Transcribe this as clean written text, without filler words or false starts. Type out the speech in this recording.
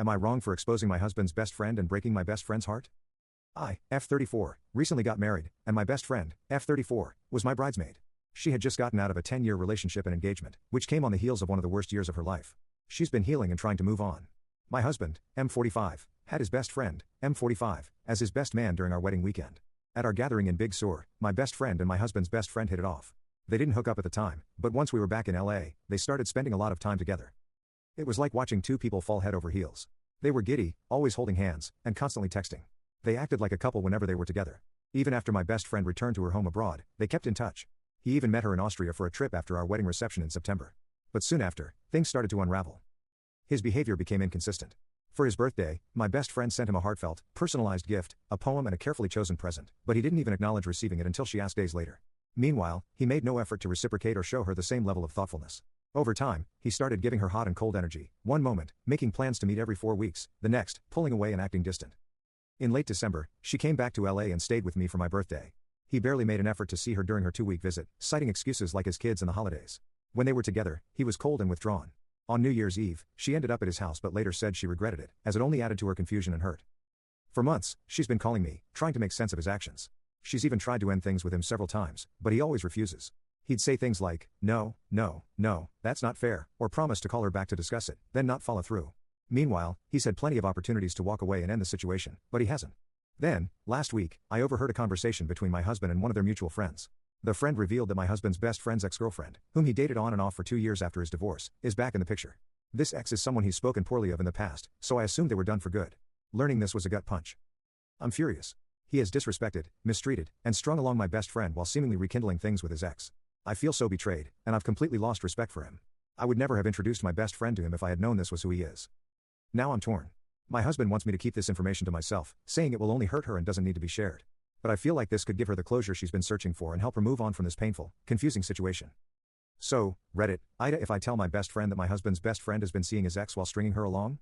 Am I wrong for exposing my husband's best friend and breaking my best friend's heart? I, F34, recently got married, and my best friend, F34, was my bridesmaid. She had just gotten out of a 10-year relationship and engagement, which came on the heels of one of the worst years of her life. She's been healing and trying to move on. My husband, M45, had his best friend, M45, as his best man during our wedding weekend. At our gathering in Big Sur, my best friend and my husband's best friend hit it off. They didn't hook up at the time, but once we were back in LA, they started spending a lot of time together. It was like watching two people fall head over heels. They were giddy, always holding hands, and constantly texting. They acted like a couple whenever they were together. Even after my best friend returned to her home abroad, they kept in touch. He even met her in Austria for a trip after our wedding reception in September. But soon after, things started to unravel. His behavior became inconsistent. For his birthday, my best friend sent him a heartfelt, personalized gift, a poem and a carefully chosen present, but he didn't even acknowledge receiving it until she asked days later. Meanwhile, he made no effort to reciprocate or show her the same level of thoughtfulness. Over time, he started giving her hot and cold energy, one moment, making plans to meet every 4 weeks, the next, pulling away and acting distant. In late December, she came back to LA and stayed with me for my birthday. He barely made an effort to see her during her 2-week visit, citing excuses like his kids and the holidays. When they were together, he was cold and withdrawn. On New Year's Eve, she ended up at his house but later said she regretted it, as it only added to her confusion and hurt. For months, she's been calling me, trying to make sense of his actions. She's even tried to end things with him several times, but he always refuses. He'd say things like, no, that's not fair, or promise to call her back to discuss it, then not follow through. Meanwhile, he's had plenty of opportunities to walk away and end the situation, but he hasn't. Then, last week, I overheard a conversation between my husband and one of their mutual friends. The friend revealed that my husband's best friend's ex-girlfriend, whom he dated on and off for 2 years after his divorce, is back in the picture. This ex is someone he's spoken poorly of in the past, so I assumed they were done for good. Learning this was a gut punch. I'm furious. He has disrespected, mistreated, and strung along my best friend while seemingly rekindling things with his ex. I feel so betrayed, and I've completely lost respect for him. I would never have introduced my best friend to him if I had known this was who he is. Now I'm torn. My husband wants me to keep this information to myself, saying it will only hurt her and doesn't need to be shared. But I feel like this could give her the closure she's been searching for and help her move on from this painful, confusing situation. So, Reddit, AITA, if I tell my best friend that my husband's best friend has been seeing his ex while stringing her along?